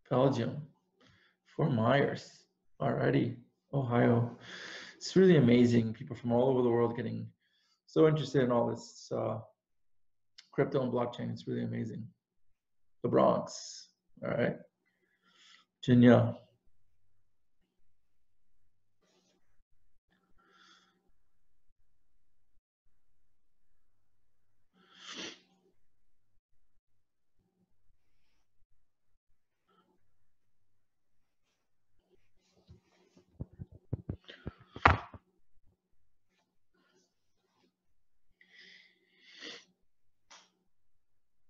Belgium, Fort Myers, already, Ohio. It's really amazing. People from all over the world getting so interested in all this crypto and blockchain. It's really amazing. The Bronx, all right, Virginia.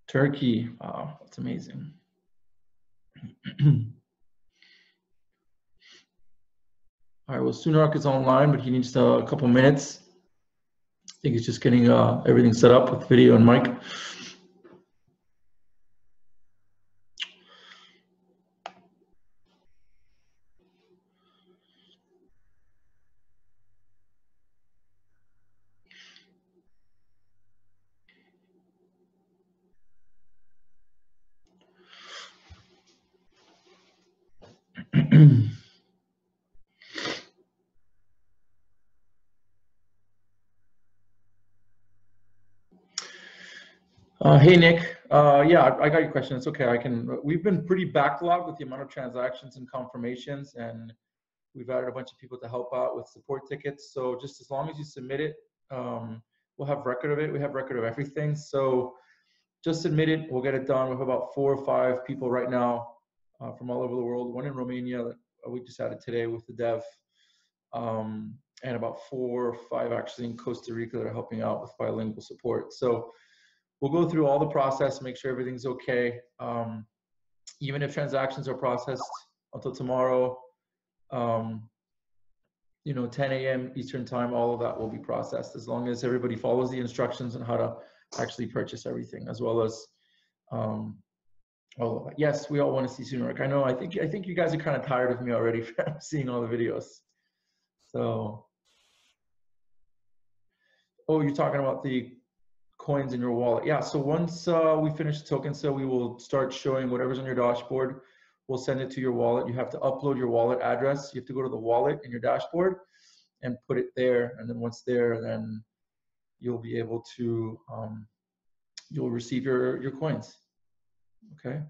Turkey, wow, that's amazing. All right, well, Sunark is online, but he needs a couple minutes. I think he's just getting everything set up with video and mic. Hey, Nick. Yeah, I got your question. It's okay. We've been pretty backlogged with the amount of transactions and confirmations, and we've added a bunch of people to help out with support tickets. So just as long as you submit it, we'll have record of it. We have record of everything. So just submit it. We'll get it done. We have about 4 or 5 people right now from all over the world. One in Romania that we just added today with the dev. And about 4 or 5 actually in Costa Rica that are helping out with bilingual support. So we'll go through all the process, make sure everything's okay. Even if transactions are processed until tomorrow, 10 a.m. Eastern time, all of that will be processed as long as everybody follows the instructions on how to actually purchase everything, as well as all of that. Yes, we all want to see Sunark. I know. I think you guys are kind of tired of me already from seeing all the videos. So, oh, you're talking about the coins in your wallet. Yeah, so once we finish the token sale, we will start showing whatever's on your dashboard. We'll send it to your wallet. You have to upload your wallet address. You have to go to the wallet in your dashboard and put it there. And then once there, then you'll be able to, you'll receive your coins, okay?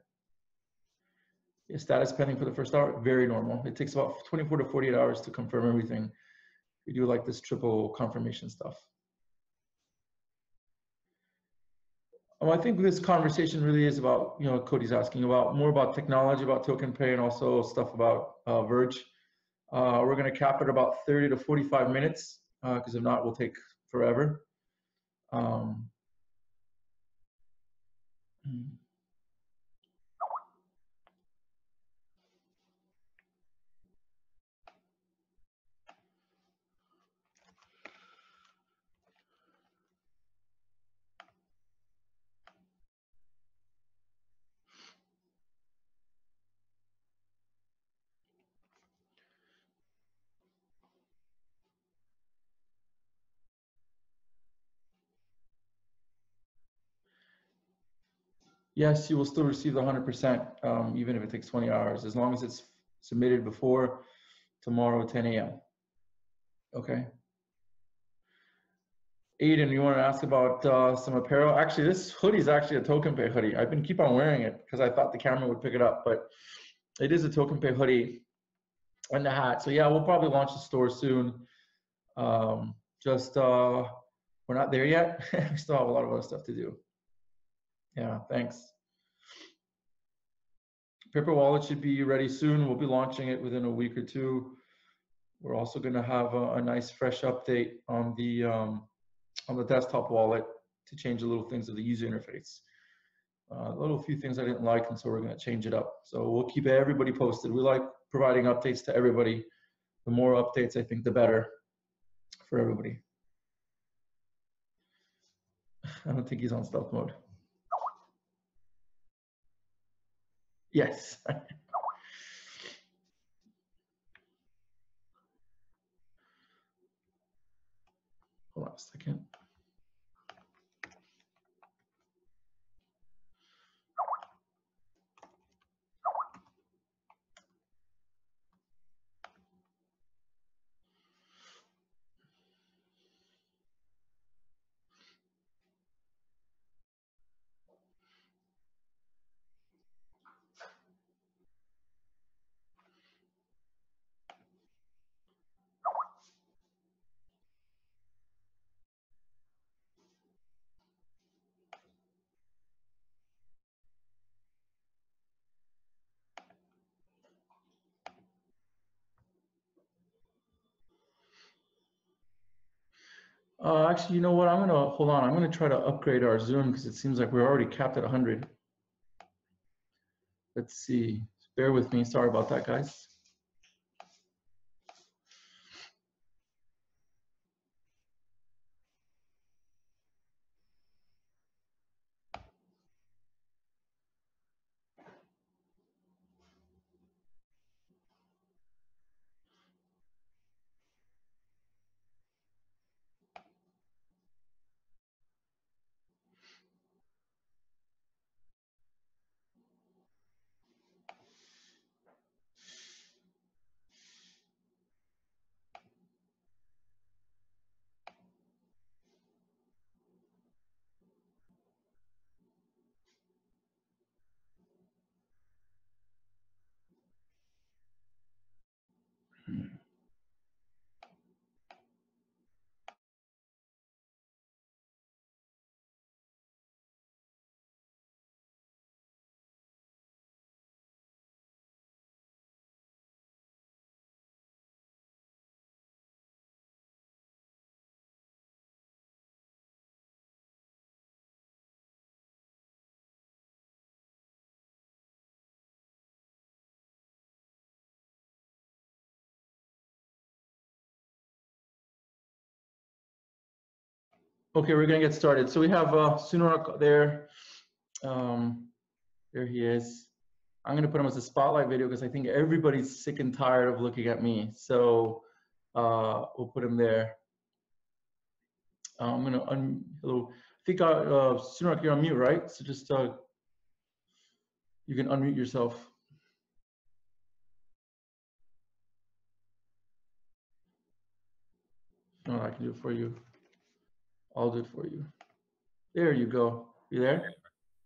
Your status pending for the first hour, very normal. It takes about 24 to 48 hours to confirm everything. We do like this triple confirmation stuff. I think this conversation really is about, Cody's asking about more about technology, about TokenPay, and also stuff about Verge. We're going to cap it about 30 to 45 minutes, because if not, we'll take forever. Yes, you will still receive the 100%, even if it takes 20 hours, as long as it's submitted before tomorrow, 10 a.m. Okay. Aiden, you want to ask about some apparel? Actually, this hoodie is actually a TokenPay hoodie. I've been keep on wearing it because I thought the camera would pick it up, but it is a TokenPay hoodie and the hat. So yeah, we'll probably launch the store soon. We're not there yet. We still have a lot of other stuff to do. Yeah, thanks. Paper Wallet should be ready soon. We'll be launching it within a week or two. We're also going to have a nice fresh update on the desktop wallet to change the little things of the user interface. A little few things I didn't like, and so we're going to change it up. So we'll keep everybody posted. We like providing updates to everybody. The more updates, I think, the better for everybody. I don't think he's on stealth mode. Yes. Hold on a second. Actually, you know what? I'm gonna hold on. I'm gonna try to upgrade our Zoom because it seems like we're already capped at 100. Let's see. Bear with me. Sorry about that, guys. Okay, we're gonna get started. So we have Sunark there. There he is. I'm gonna put him as a spotlight video because I think everybody's sick and tired of looking at me. So we'll put him there. I'm gonna hello. I think Sunark, you're on mute, right? So just you can unmute yourself. No, I can do it for you. I'll do it for you. There you go. You there?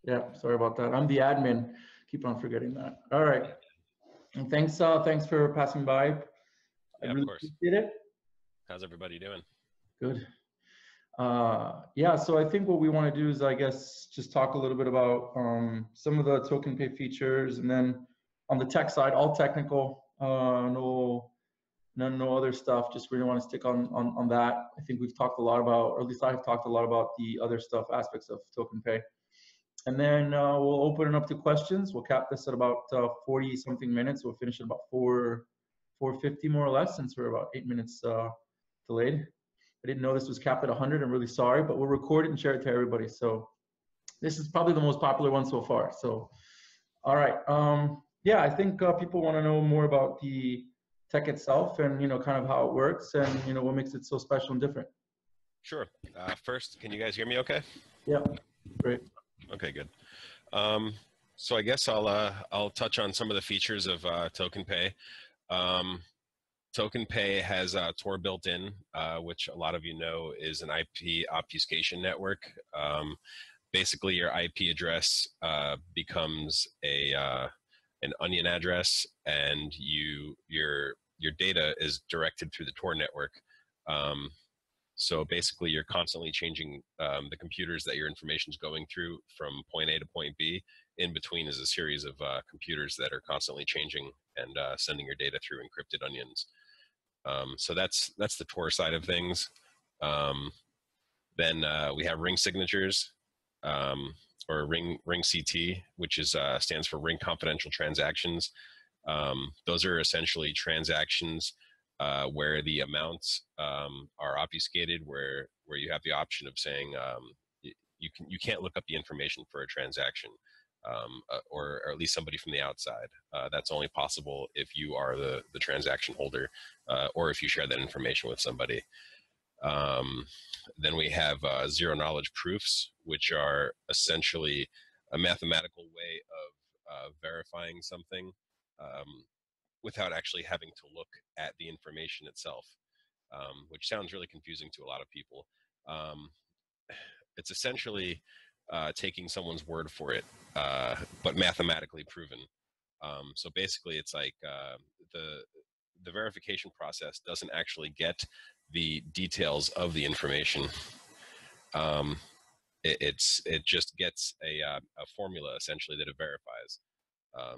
Yeah, sorry about that. I'm the admin. Keep on forgetting that. All right. And thanks for passing by. I Yeah, really of course. appreciate it. How's everybody doing? Good. Yeah, so I think what we want to do is, I guess, just talk a little bit about some of the TokenPay features, and then on the tech side, all technical, no other stuff. Just really want to stick on that. I think we've talked a lot about, or at least I've talked a lot about the other stuff, aspects of TokenPay. And then we'll open it up to questions. We'll cap this at about 40 something minutes. We'll finish at about 4:50 more or less, since we're about 8 minutes delayed. I didn't know this was capped at 100. I'm really sorry, but we'll record it and share it to everybody. So this is probably the most popular one so far. So, all right. Yeah, I think people want to know more about the tech itself, and kind of how it works, and what makes it so special and different. Sure. First, can you guys hear me okay? Yeah, great. Okay, good. So I guess I'll touch on some of the features of TokenPay. TokenPay has Tor built in, which a lot of you know is an IP obfuscation network. Basically, your IP address becomes an onion address, and your data is directed through the Tor network. So basically, you're constantly changing the computers that your information is going through from point A to point B. In between is a series of computers that are constantly changing and sending your data through encrypted onions. So that's the Tor side of things. Then we have ring signatures, or ring CT, which is stands for ring confidential transactions. Those are essentially transactions where the amounts are obfuscated, where you have the option of saying you can't look up the information for a transaction, or at least somebody from the outside. That's only possible if you are the transaction holder, or if you share that information with somebody. Then we have zero knowledge proofs, which are essentially a mathematical way of verifying something without actually having to look at the information itself, which sounds really confusing to a lot of people. It's essentially taking someone's word for it, but mathematically proven. So basically, it's like the verification process doesn't actually get the details of the information. It just gets a formula essentially that it verifies.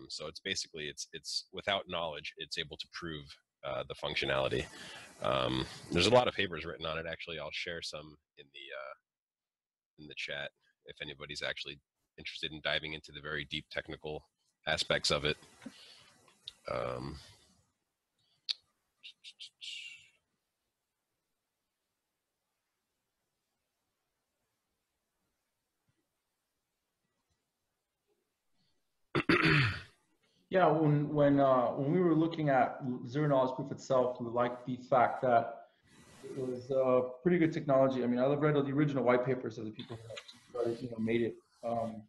So it's basically it's without knowledge, it's able to prove the functionality. There's a lot of papers written on it. Actually, I'll share some in the chat if anybody's actually interested in diving into the very deep technical aspects of it. Yeah, when we were looking at zero knowledge proof itself, we liked the fact that it was pretty good technology. I mean, I read the original white papers of the people that started, made it, and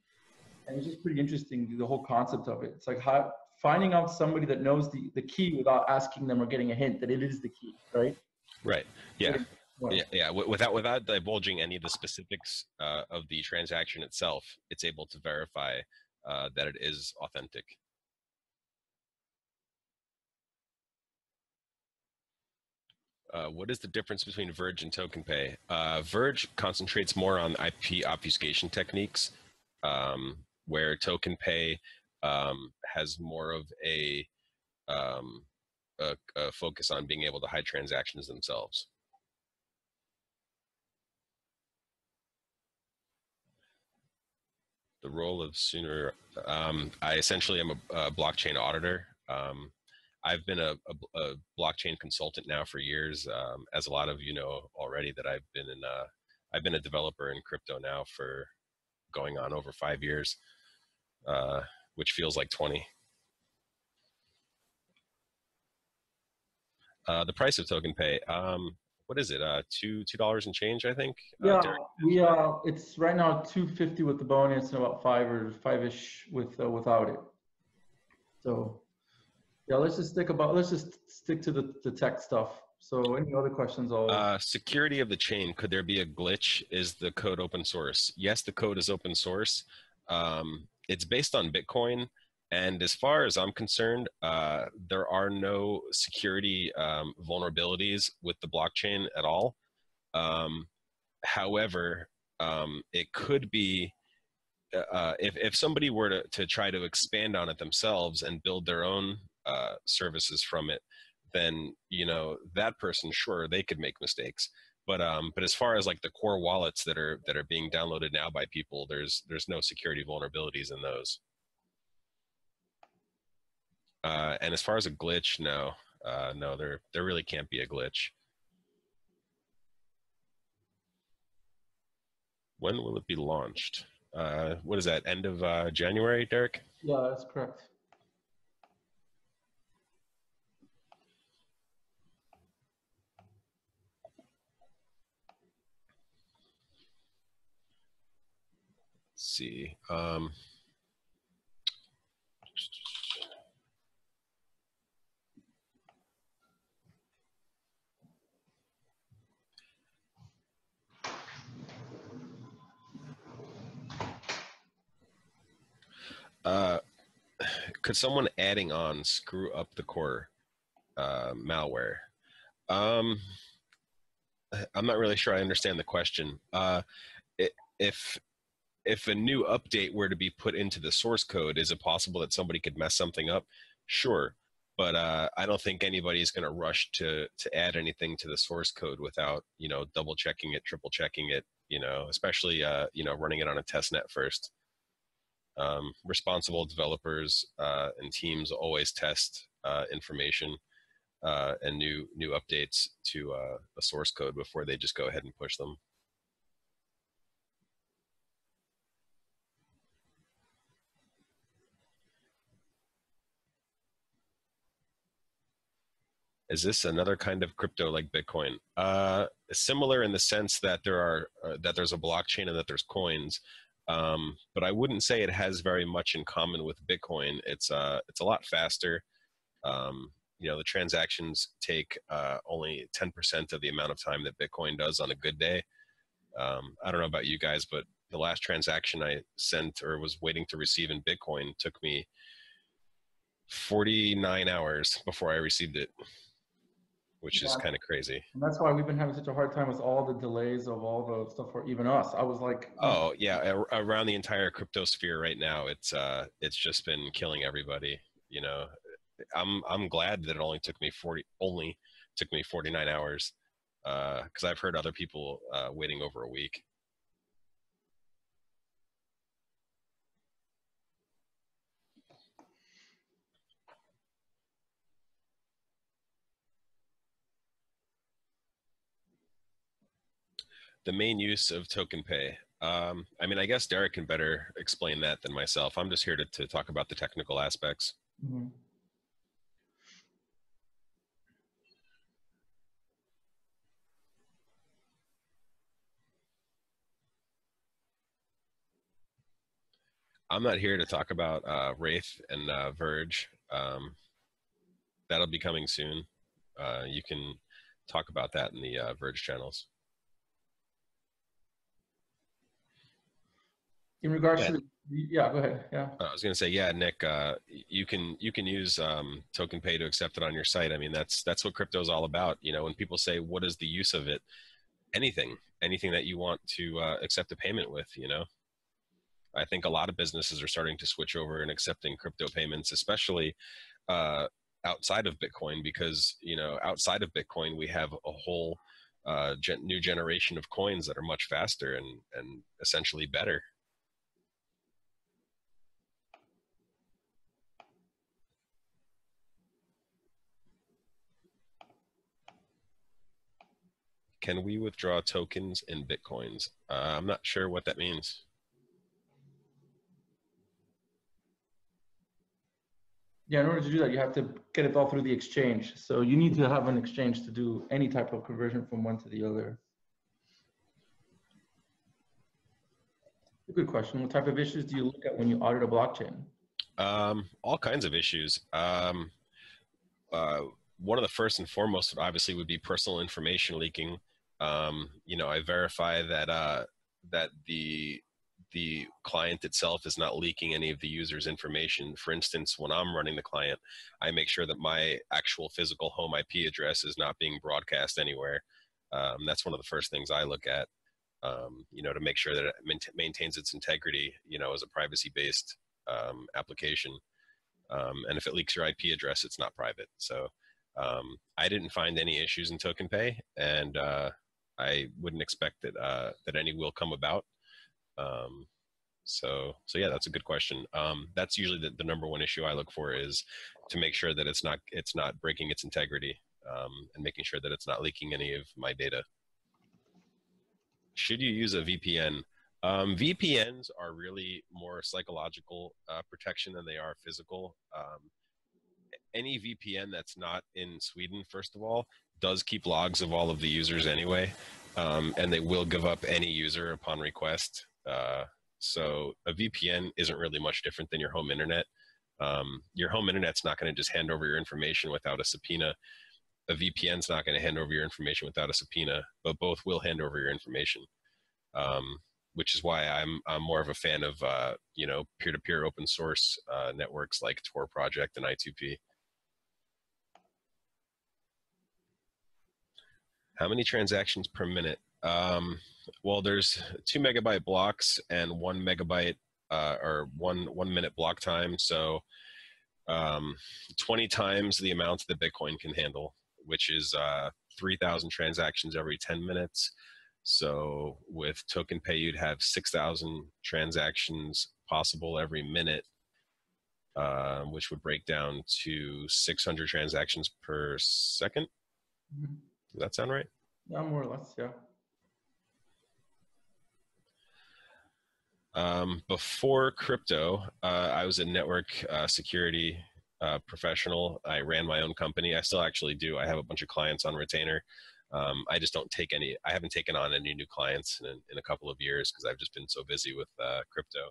it's just pretty interesting, the whole concept of it. It's like finding out somebody that knows the key without asking them or getting a hint that it is the key, right? Right. Yeah. Yeah. Without divulging any of the specifics of the transaction itself, it's able to verify that it is authentic. What is the difference between Verge and TokenPay? Verge concentrates more on IP obfuscation techniques, where TokenPay has more of a focus on being able to hide transactions themselves. The role of Sooner, I essentially am a blockchain auditor. I've been a blockchain consultant now for years, as a lot of you know already that I've been a developer in crypto now for going on over 5 years, which feels like 20. The price of TokenPay, what is it? $2 and change, I think. Yeah, Derek? it's right now 250 with the bonus and about 5-ish without it. So yeah, let's just stick to the tech stuff. So any other questions? Security of the chain. Could there be a glitch? Is the code open source? Yes, the code is open source. It's based on Bitcoin. And as far as I'm concerned, there are no security vulnerabilities with the blockchain at all. However, it could be, if somebody were to try to expand on it themselves and build their own services from it, then that person, sure, they could make mistakes. But as far as like the core wallets that are being downloaded now by people, there's no security vulnerabilities in those. And as far as a glitch, no, there really can't be a glitch. When will it be launched? What is that, end of January, Derek? Yeah, that's correct. Let's see. Could someone adding on screw up the core malware? I'm not really sure I understand the question. If a new update were to be put into the source code, is it possible that somebody could mess something up? Sure, but I don't think anybody's going to rush to add anything to the source code without double checking it, triple checking it. Especially running it on a test net first. Responsible developers and teams always test information and new updates to a source code before they just go ahead and push them. Is this another kind of crypto like Bitcoin? Similar in the sense that there's a blockchain and that there's coins, but I wouldn't say it has very much in common with Bitcoin. It's a lot faster. The transactions take only 10% of the amount of time that Bitcoin does on a good day. I don't know about you guys, but the last transaction I sent or was waiting to receive in Bitcoin took me 49 hours before I received it, which is kind of crazy. And that's why we've been having such a hard time with all the delays of all the stuff for even us. I was like, oh yeah, around the entire crypto sphere right now, it's just been killing everybody. I'm glad that it only took me took me 49 hours because I've heard other people waiting over a week. The main use of TokenPay. I mean, I guess Derek can better explain that than myself. I'm just here to talk about the technical aspects. Mm-hmm. I'm not here to talk about Wraith and Verge. That'll be coming soon. You can talk about that in the Verge channels. In regards to yeah, go ahead. Yeah. I was going to say, yeah, Nick, you can use TokenPay to accept it on your site. I mean, that's what crypto is all about. You know, when people say, what is the use of it? Anything that you want to accept a payment with, you know. I think a lot of businesses are starting to switch over and accepting crypto payments, especially outside of Bitcoin, because, you know, outside of Bitcoin, we have a whole new generation of coins that are much faster and essentially better. Can we withdraw tokens in Bitcoins? I'm not sure what that means. Yeah, in order to do that, you have to get it all through the exchange. So you need to have an exchange to do any type of conversion from one to the other. A good question. What type of issues do you look at when you audit a blockchain? All kinds of issues. One of the first and foremost obviously would be personal information leaking. You know, I verify that that the client itself is not leaking any of the user's information. For instance, when I'm running the client, I make sure that my actual physical home IP address is not being broadcast anywhere. That's one of the first things I look at, you know, to make sure that it maintains its integrity, you know, as a privacy-based application. And if it leaks your IP address, it's not private. So I didn't find any issues in TokenPay, and I wouldn't expect that that any will come about. So yeah, that's a good question. That's usually the number one issue I look for, is to make sure that it's not breaking its integrity, and making sure that it's not leaking any of my data. Should you use a VPN? VPNs are really more psychological protection than they are physical. Any VPN that's not in Sweden, first of all, does keep logs of all of the users anyway, and they will give up any user upon request. So a VPN isn't really much different than your home internet. Your home internet's not going to just hand over your information without a subpoena. A VPN's not going to hand over your information without a subpoena, but both will hand over your information. Which is why I'm more of a fan of you know, peer-to-peer open source networks like Tor Project and I2P. How many transactions per minute? Well, there's 2 megabyte blocks and 1 megabyte or one minute block time. So 20 times the amount that Bitcoin can handle, which is 3,000 transactions every 10 minutes. So with TokenPay, you'd have 6,000 transactions possible every minute, which would break down to 600 transactions per second. Mm-hmm. Does that sound right? Yeah, more or less, yeah. Before crypto, I was a network security professional. I ran my own company. I still actually do. I have a bunch of clients on retainer. I just don't take any, I haven't taken on any new clients in a couple of years because I've just been so busy with crypto.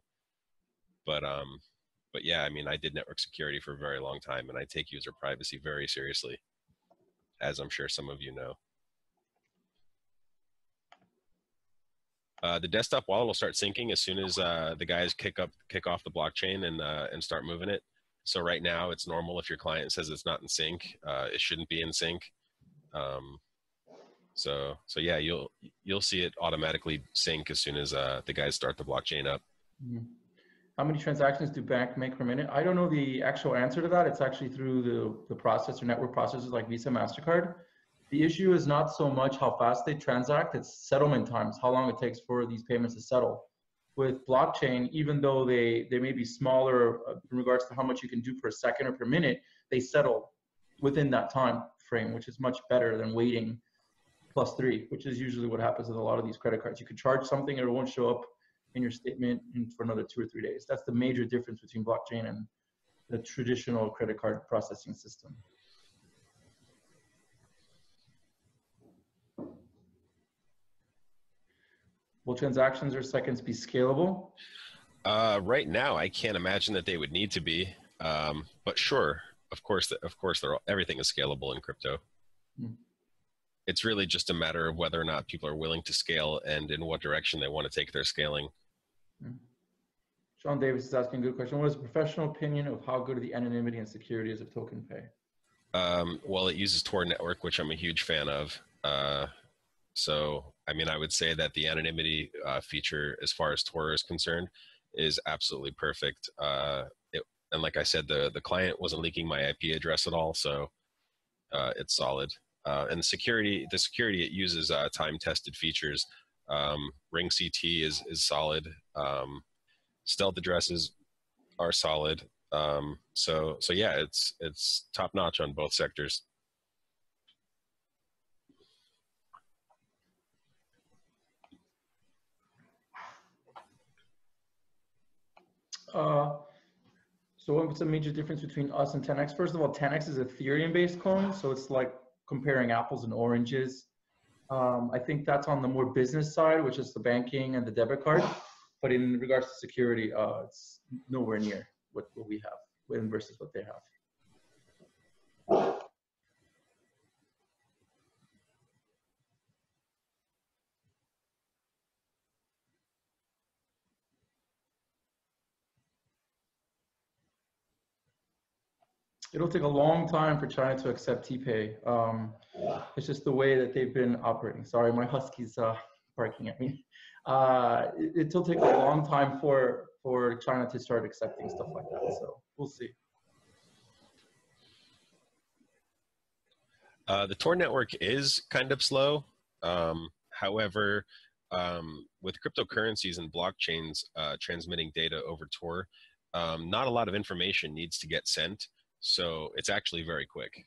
But yeah, I mean, I did network security for a very long time, and I take user privacy very seriously, as I'm sure some of you know. The desktop wallet will start syncing as soon as the guys kick off the blockchain and start moving it. So right now it's normal if your client says it's not in sync, it shouldn't be in sync. So yeah, you'll see it automatically sync as soon as the guys start the blockchain up. Mm-hmm. How many transactions do banks make per minute? I don't know the actual answer to that. It's actually through the processor, network processors like Visa, MasterCard. The issue is not so much how fast they transact, it's settlement times, how long it takes for these payments to settle. With blockchain, even though they may be smaller in regards to how much you can do per second or per minute, they settle within that time frame, which is much better than waiting +3, which is usually what happens with a lot of these credit cards. You could charge something and it won't show up in your statement for another 2 or 3 days. That's the major difference between blockchain and the traditional credit card processing system. Will transactions or seconds be scalable? Right now, I can't imagine that they would need to be, but sure, of course, everything is scalable in crypto. It's really just a matter of whether or not people are willing to scale and in what direction they want to take their scaling. Sean Davis is asking a good question. What is a professional opinion of how good the anonymity and security is of TokenPay? Well, it uses Tor network, which I'm a huge fan of. So, I mean, I would say that the anonymity feature, as far as Tor is concerned, is absolutely perfect. And like I said, the client wasn't leaking my IP address at all, so it's solid. And the security it uses time-tested features. Ring CT is solid. Stealth addresses are solid. So yeah, it's top notch on both sectors. So what's the major difference between us and 10x? First of all, 10x is Ethereum-based coin, so it's like comparing apples and oranges. I think that's on the more business side, which is the banking and the debit card. But in regards to security, it's nowhere near what we have versus what they have. It'll take a long time for China to accept TPay. It's just the way that they've been operating. Sorry, my husky's barking at me. It'll take a long time for China to start accepting stuff like that. So we'll see. The Tor network is kind of slow. However, with cryptocurrencies and blockchains transmitting data over Tor, not a lot of information needs to get sent. So it's actually very quick.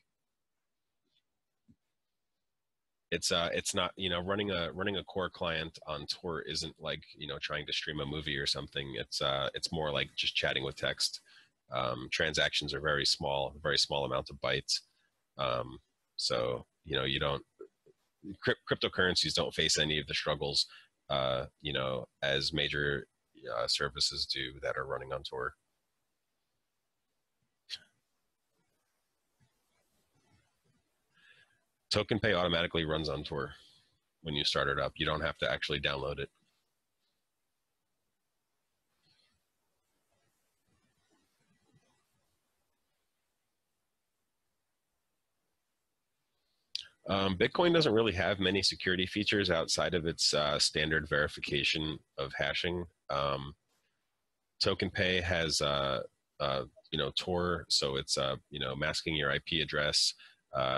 It's not, you know, running a core client on Tor isn't like, you know, trying to stream a movie or something. It's more like just chatting with text. Transactions are very small amount of bytes. So, you know, cryptocurrencies don't face any of the struggles, you know, as major services do that are running on Tor. TokenPay automatically runs on Tor when you start it up. You don't have to actually download it. Bitcoin doesn't really have many security features outside of its standard verification of hashing. TokenPay has, you know, Tor, so it's, you know, masking your IP address.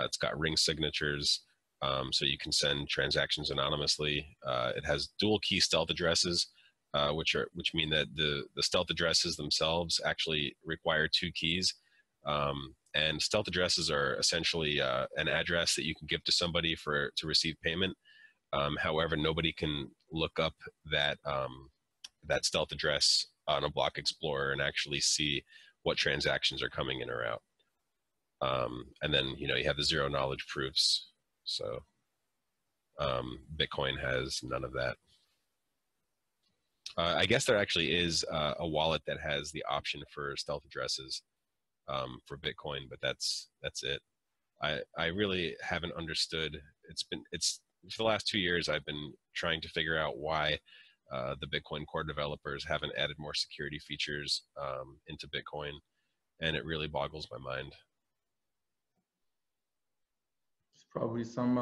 It's got ring signatures, so you can send transactions anonymously. It has dual key stealth addresses, which mean that the stealth addresses themselves actually require 2 keys. And stealth addresses are essentially an address that you can give to somebody to receive payment. However, nobody can look up that stealth address on a block explorer and actually see what transactions are coming in or out. And then, you know, you have the zero knowledge proofs. So Bitcoin has none of that. I guess there actually is a wallet that has the option for stealth addresses for Bitcoin, but that's it. I really haven't understood. It's for the last 2 years I've been trying to figure out why the Bitcoin core developers haven't added more security features into Bitcoin, and it really boggles my mind. There's probably some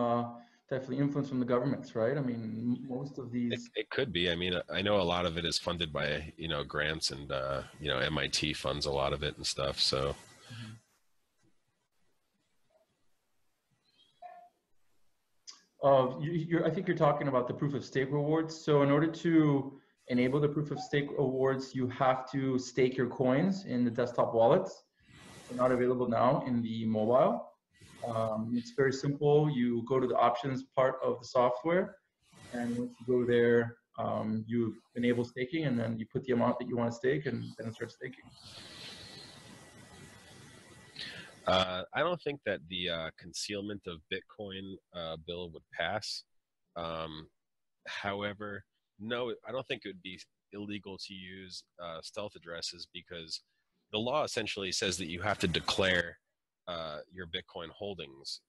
definitely influence from the governments, right? I mean, most of these. It could be. I mean, I know a lot of it is funded by, you know, grants, and you know, MIT funds a lot of it and stuff. So. I think you're talking about the proof of stake rewards. So in order to enable the proof of stake rewards, you have to stake your coins in the desktop wallets. They're not available now in the mobile. It's very simple. You go to the options part of the software, and once you go there, you enable staking, and then you put the amount that you want to stake, and then it starts staking. I don't think that the concealment of Bitcoin bill would pass. However, no, I don't think it would be illegal to use stealth addresses because the law essentially says that you have to declare your Bitcoin holdings.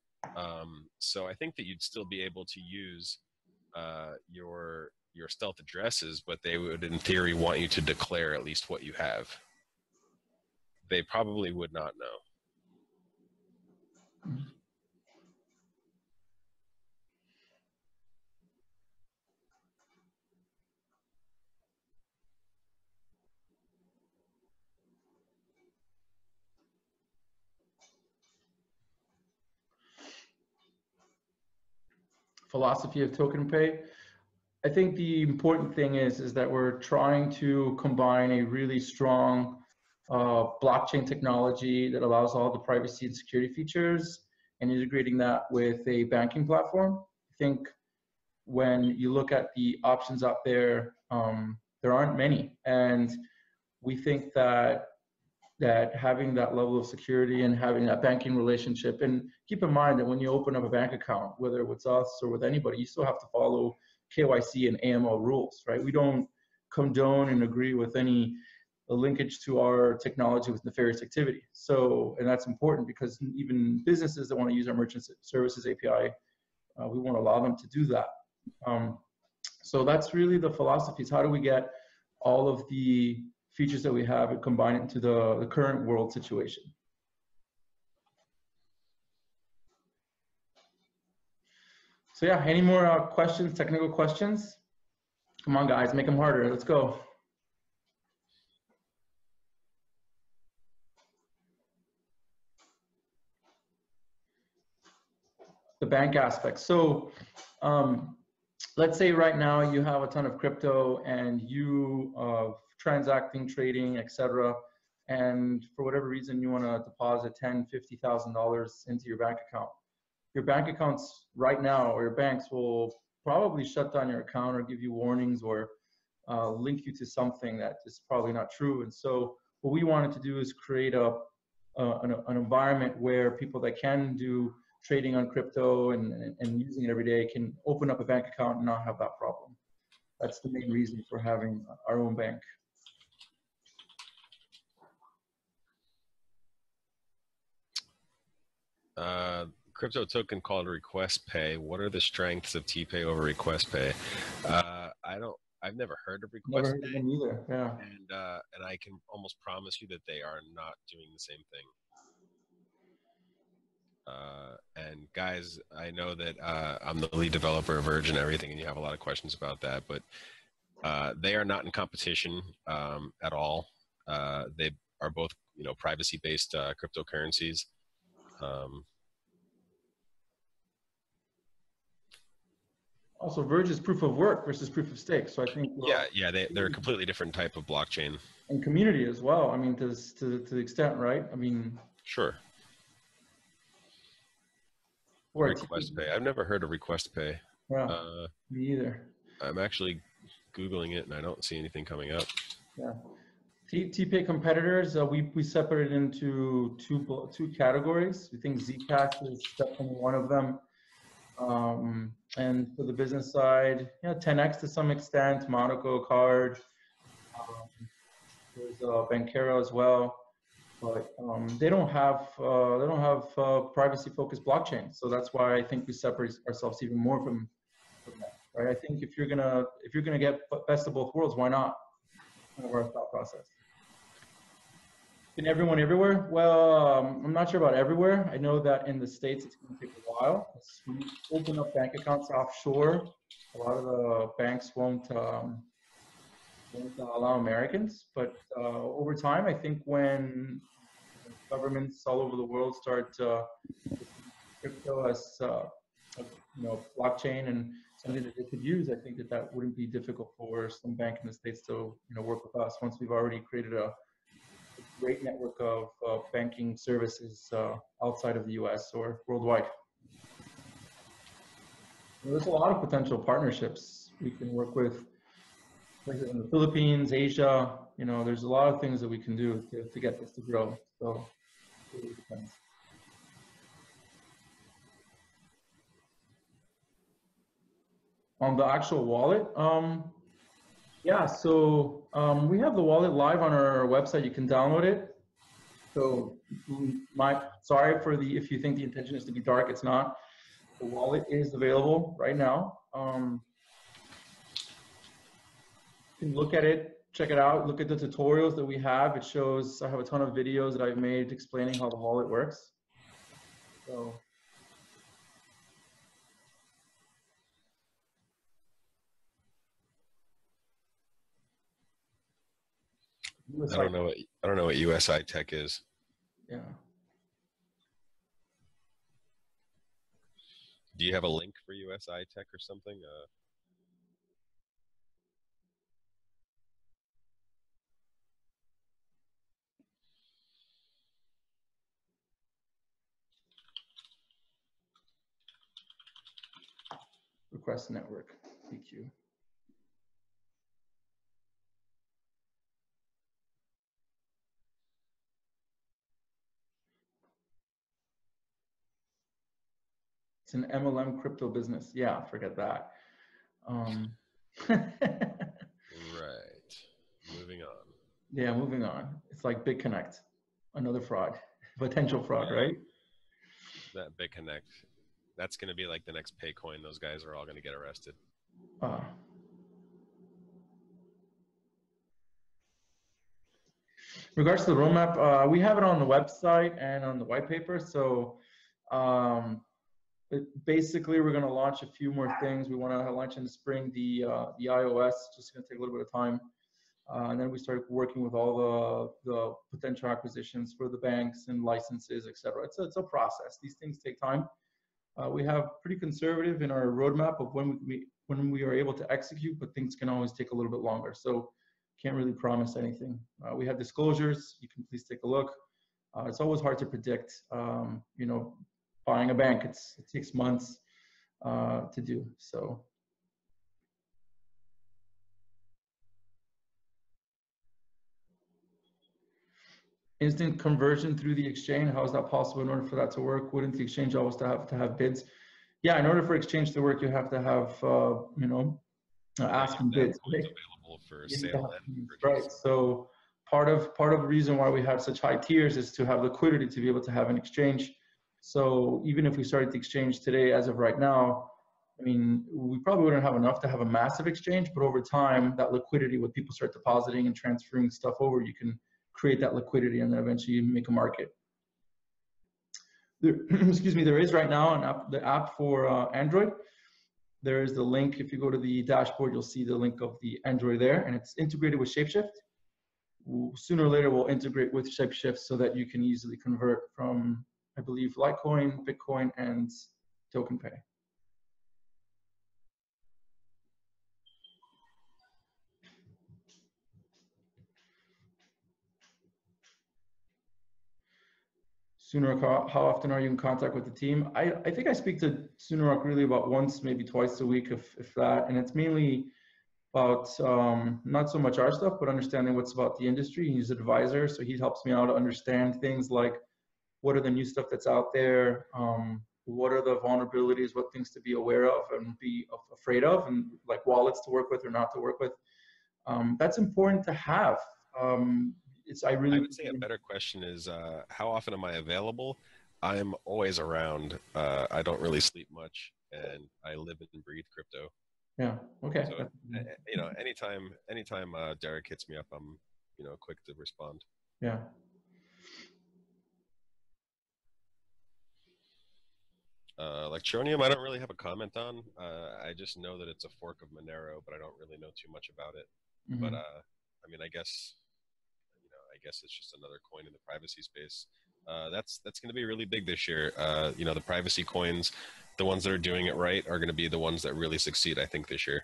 So I think that you'd still be able to use your stealth addresses, but they would, in theory, want you to declare at least what you have. They probably would not know. Philosophy of TokenPay. I think the important thing is that we're trying to combine a really strong blockchain technology that allows all the privacy and security features and integrating that with a banking platform. I think when you look at the options out there, there aren't many. And we think that having that level of security and having that banking relationship, and keep in mind that when you open up a bank account, whether with us or with anybody, you still have to follow KYC and AML rules, right? We don't condone and agree with any linkage to our technology with nefarious activity. So, and that's important because even businesses that want to use our merchant services API, we won't allow them to do that. So that's really the philosophy, is how do we get all of the features that we have and combine it into the current world situation. So yeah, any more questions, technical questions? Come on guys, make them harder, let's go. The bank aspect. So let's say right now you have a ton of crypto and you transacting, trading, etc. And for whatever reason you want to deposit $10,000, $50,000 into your bank account. Your bank accounts right now, or your banks will probably shut down your account or give you warnings or link you to something that is probably not true. And so what we wanted to do is create an environment where people that can do trading on crypto and using it every day can open up a bank account and not have that problem. That's the main reason for having our own bank. Crypto token called request pay. What are the strengths of TPay over request pay? I've never heard of request Never heard of them either. Yeah. And I can almost promise you that they are not doing the same thing. And guys, I know that I'm the lead developer of Verge and everything, and you have a lot of questions about that, but they are not in competition at all. They are both, privacy-based cryptocurrencies. Also, Verge is proof of work versus proof of stake. So I think they're a completely different type of blockchain. And community as well. I mean, to the extent, right? I mean, sure. Request pay. I've never heard of request pay. Yeah, me either. I'm actually Googling it and I don't see anything coming up. Yeah. TPay competitors, we separated into two categories. We think Zcash is definitely one of them. And for the business side, 10x to some extent, Monaco Card. There's Bankero as well. But they don't have privacy-focused blockchain, so that's why I think we separate ourselves even more from that. Right? I think if you're gonna get best of both worlds, why not? Kind of our thought process. Can everyone everywhere? Well, I'm not sure about everywhere. I know that in the States it's going to take a while. When you open up bank accounts offshore, a lot of the banks won't allow Americans, but over time, I think when governments all over the world start crypto as blockchain and something that they could use, I think that wouldn't be difficult for some bank in the States to work with us once we've already created a great network of banking services outside of the US or worldwide. There's a lot of potential partnerships we can work with places in the Philippines, Asia. There's a lot of things that we can do to get this to grow. So it really depends. On the actual wallet, yeah, so we have the wallet live on our website. You can download it. So sorry if you think the intention is to be dark, it's not. The wallet is available right now. You can look at it, check it out, look at the tutorials that we have. It shows, I have a ton of videos that I've made explaining how the wallet works. So. I don't know what usi-tech is. Yeah. Do you have a link for usi-tech or something? Request network, PQ. It's an MLM crypto business. Yeah, forget that. Right. Moving on. Yeah, moving on. It's like BitConnect, another fraud, potential fraud, right? That BitConnect, that's going to be like the next Paycoin. Those guys are all going to get arrested. Regards to the roadmap, we have it on the website and on the white paper. So basically, we're going to launch a few more things. We want to launch in the spring the iOS, just going to take a little bit of time. And then we start working with all the potential acquisitions for the banks and licenses, et cetera. It's a process. These things take time. We have pretty conservative in our roadmap of when we are able to execute, but things can always take a little bit longer. So can't really promise anything. We have disclosures. You can please take a look. It's always hard to predict. Buying a bank, it takes months to do. So. Instant conversion through the exchange, how is that possible in order for that to work? Wouldn't the exchange always have to have bids? Yeah, in order for exchange to work, you have to have, ask and bids. Right? Available for sale and purchase. Right, so part of the reason why we have such high tiers is to have liquidity to be able to have an exchange. So even if we started the exchange today, as of right now, I mean, we probably wouldn't have enough to have a massive exchange, but over time, that liquidity, when people start depositing and transferring stuff over, you can create that liquidity and then eventually you make a market. Excuse me, there is right now the app for Android. There is the link. If you go to the dashboard, you'll see the link of the Android there, and it's integrated with Shapeshift. Sooner or later, we'll integrate with Shapeshift so that you can easily convert from, I believe, Litecoin, Bitcoin, and TokenPay. Sunarok, how often are you in contact with the team? I think I speak to Sunarok really about once, maybe twice a week, if that. And it's mainly about not so much our stuff, but understanding what's about the industry. He's an advisor, so he helps me out to understand things like what are the new stuff that's out there, what are the vulnerabilities, what things to be aware of and be afraid of, and like wallets to work with or not to work with. That's important to have. I would say a better question is, how often am I available? I'm always around. I don't really sleep much, and I live and breathe crypto. Yeah. Okay. So, anytime Derek hits me up, I'm, quick to respond. Yeah. Electronium, I don't really have a comment on. I just know that it's a fork of Monero, but I don't really know too much about it. Mm-hmm. But I mean, I guess it's just another coin in the privacy space. That's going to be really big this year. You know, the privacy coins, the ones that are doing it right, are going to be the ones that really succeed, I think, this year.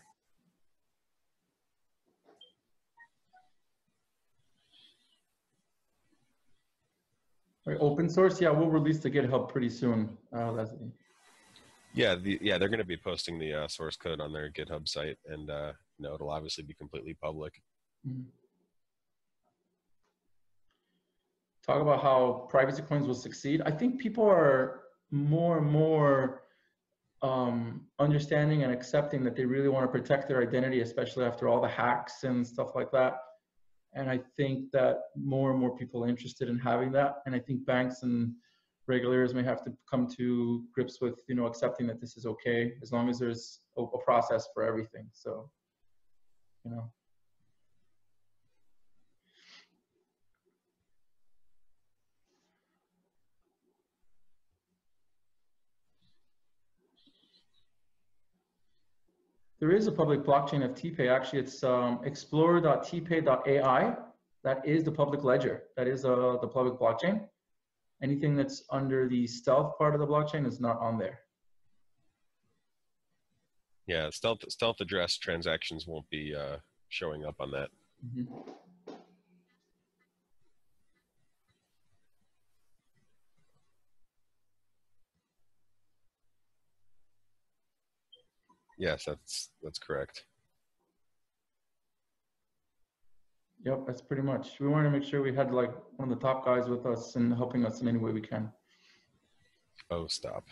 Right, open source, yeah, we'll release the GitHub pretty soon, Leslie. Yeah, they're going to be posting the source code on their GitHub site, and you know, it'll obviously be completely public. Mm-hmm. Talk about how privacy coins will succeed. I think people are more and more understanding and accepting that they really want to protect their identity, especially after all the hacks and stuff like that. And I think that more and more people are interested in having that. And I think banks and regulators may have to come to grips with, you know, accepting that this is okay, as long as there's a process for everything. So, you know. There is a public blockchain of TPay. Actually, it's explorer.tpay.ai. That is the public ledger. That is the public blockchain. Anything that's under the stealth part of the blockchain is not on there. Yeah, stealth address transactions won't be showing up on that. Mm-hmm. Yes, that's correct. Yep, that's pretty much. We wanted to make sure we had like one of the top guys with us and helping us in any way we can. Oh, stop.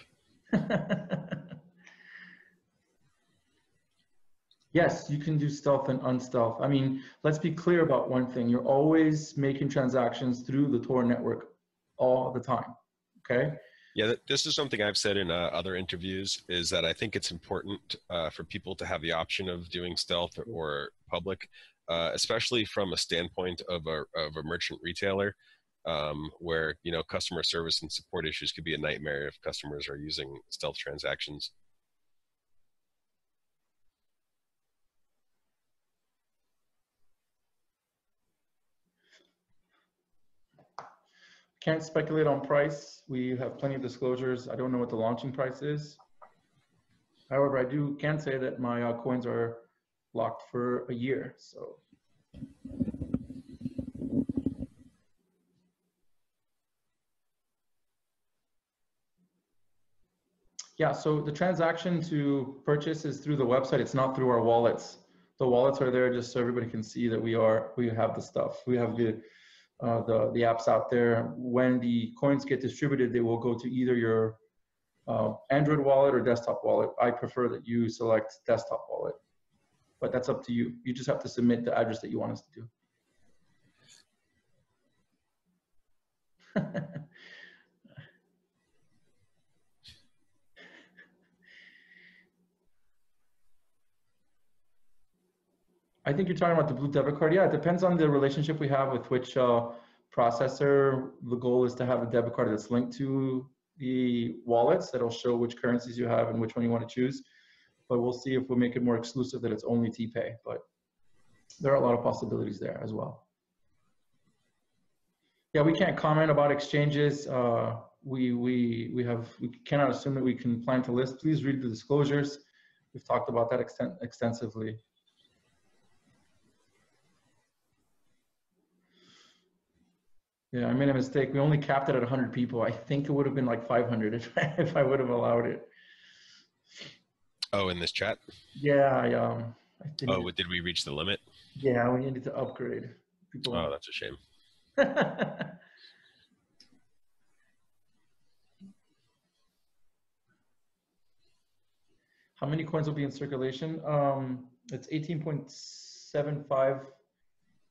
Yes, you can do stealth and unstealth. I mean, let's be clear about one thing. You're always making transactions through the Tor network all the time, okay? Yeah, this is something I've said in other interviews, is that I think it's important for people to have the option of doing stealth or public, especially from a standpoint of a merchant retailer, where, you know, customer service and support issues could be a nightmare if customers are using stealth transactions. Can't speculate on price. We have plenty of disclosures. I don't know what the launching price is. However, I can say that my coins are locked for a year. So, yeah, so the transaction to purchase is through the website. It's not through our wallets. The wallets are there just so everybody can see that we have the stuff. We have the apps out there. When the coins get distributed, they will go to either your Android wallet or desktop wallet. I prefer that you select desktop wallet, but that's up to you. You just have to submit the address that you want us to do. I think you're talking about the blue debit card. Yeah, it depends on the relationship we have with which processor. The goal is to have a debit card that's linked to the wallets that'll show which currencies you have and which one you want to choose. But we'll see if we make it more exclusive that it's only TPay. But there are a lot of possibilities there as well. Yeah, we can't comment about exchanges. We cannot assume that we can plan to list. Please read the disclosures. We've talked about that extensively. Yeah, I made a mistake. We only capped it at 100 people. I think it would have been like 500 if I would have allowed it. Oh, in this chat? Yeah, oh, did we reach the limit? Yeah, we needed to upgrade. People. Oh, that's a shame. How many coins will be in circulation? It's 18.75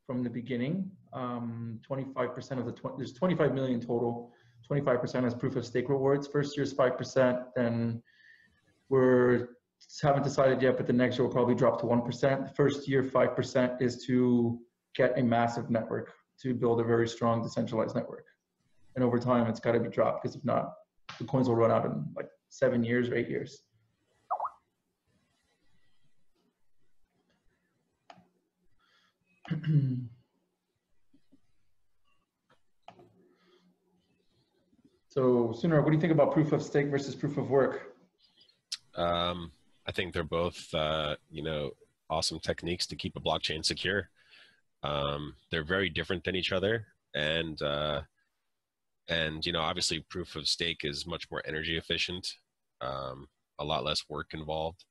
from the beginning. 25% of there's 25 million total. 25% as proof of stake rewards. First year's 5%, then we're haven't decided yet, but the next year will probably drop to 1%. The first year 5% is to get a massive network, to build a very strong decentralized network. And over time, it's got to be dropped, because if not, the coins will run out in like 7 years or 8 years. So, Sooner, what do you think about proof of stake versus proof of work? I think they're both, awesome techniques to keep a blockchain secure. They're very different than each other, and obviously, proof of stake is much more energy efficient, a lot less work involved.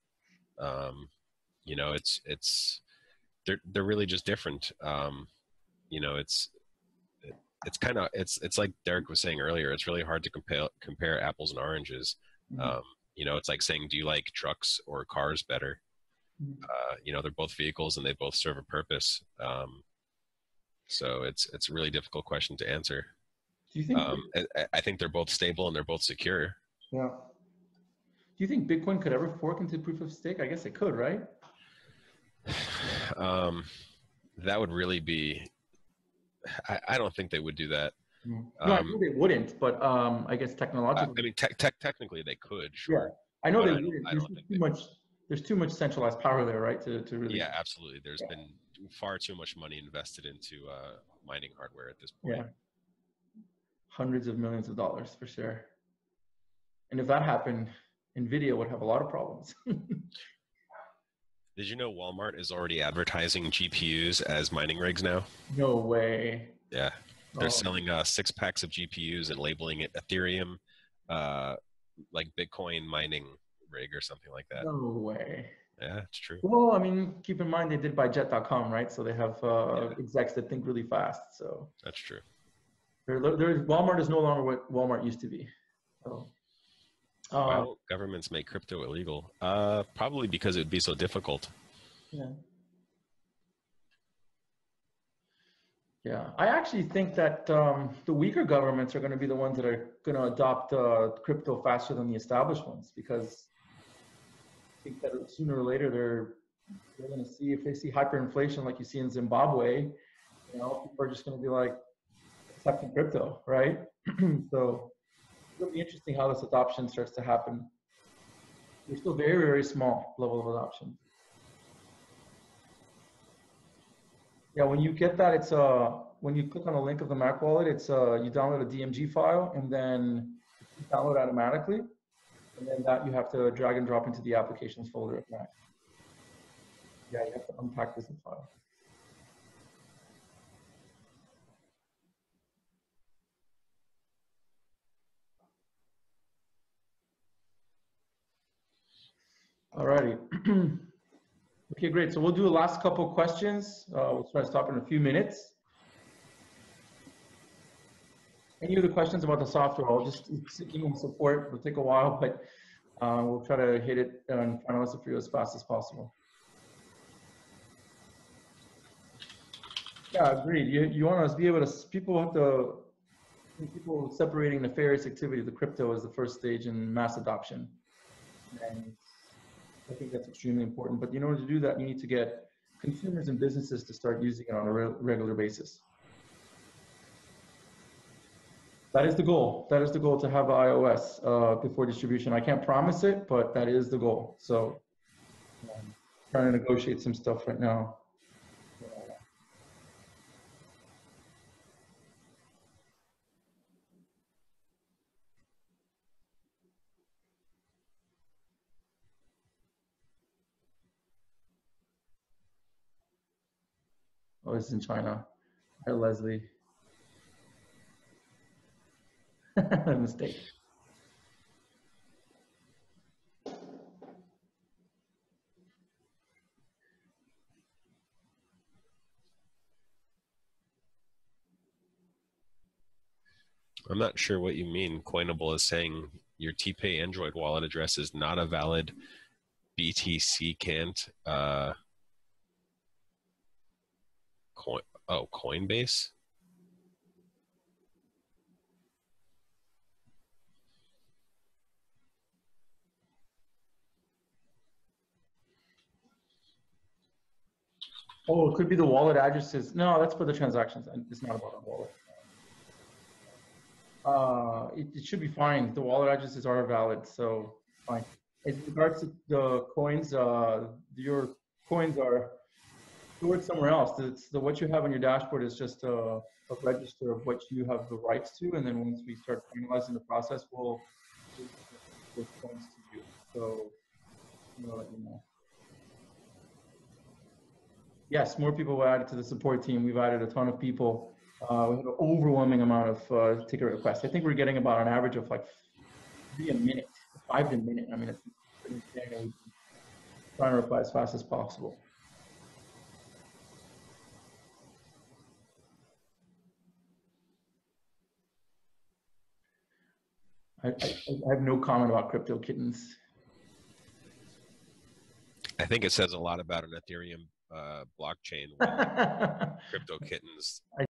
It's they're really just different. It's kind of it's like Derek was saying earlier. It's really hard to compare apples and oranges. Mhm. It's like saying, do you like trucks or cars better? They're both vehicles and they both serve a purpose. So it's a really difficult question to answer. Do you think? I think they're both stable and they're both secure. Yeah. Do you think Bitcoin could ever fork into proof of stake? I guess it could, right? That would really be. I don't think they would do that. No, I know they wouldn't, but I guess technologically. I mean, technically they could, sure. Yeah, I know But they wouldn't. There's too much centralized power there, right? To really. Yeah, absolutely. There's been far too much money invested into mining hardware at this point. Yeah. Hundreds of millions of dollars for sure. And if that happened, Nvidia would have a lot of problems. Did you know Walmart is already advertising GPUs as mining rigs now? No way. Yeah. They're selling 6 packs of GPUs and labeling it Ethereum, like Bitcoin mining rig or something like that. No way. Yeah, it's true. Well, I mean, keep in mind they did buy jet.com, right? So they have execs that think really fast. So that's true. Walmart is no longer what Walmart used to be. So, why don't governments make crypto illegal? Probably because it would be so difficult. Yeah. Yeah, I actually think that the weaker governments are going to be the ones that are going to adopt crypto faster than the established ones, because I think that sooner or later they're going to see, if they see hyperinflation like you see in Zimbabwe, people are just going to be like accepting crypto, right? So it'll be interesting how this adoption starts to happen. We're still very, very small level of adoption. Yeah, when you get that, it's when you click on the link of the Mac wallet, it's you download a DMG file and then you download automatically, and then that you have to drag and drop into the applications folder of Mac. Yeah, you have to unpack this file. Alrighty. Okay, great. So we'll do a last couple questions. We'll try to stop in a few minutes. Any other questions about the software? I'll just email support. It'll take a while, but we'll try to hit it and finalize it for you as fast as possible. Yeah, agreed. You want to be able to, people separating nefarious activity of the crypto as the first stage in mass adoption. And I think that's extremely important. But in order to do that, you need to get consumers and businesses to start using it on a regular basis. That is the goal. That is the goal, to have iOS before distribution. I can't promise it, but that is the goal. So I'm trying to negotiate some stuff right now. Oh, it's in China. Hi, Leslie. Mistake. I'm not sure what you mean. Coinable is saying your TPay Android wallet address is not a valid BTC can't. Coinbase? Oh, it could be the wallet addresses. No, that's for the transactions. It's not about the wallet. It should be fine. The wallet addresses are valid, so fine. As regards to the coins, your coins are stored somewhere else. What you have on your dashboard is just a register of what you have the rights to, and then once we start finalizing the process, we'll those points to you. So I'll let you know. Yes, more people were added to the support team. We've added a ton of people. We have an overwhelming amount of ticket requests. I think we're getting about an average of like 3 a minute, 5 a minute. I mean, it's pretty insane. And we're trying to reply as fast as possible. I have no comment about crypto kittens. I think it says a lot about an Ethereum blockchain when crypto kittens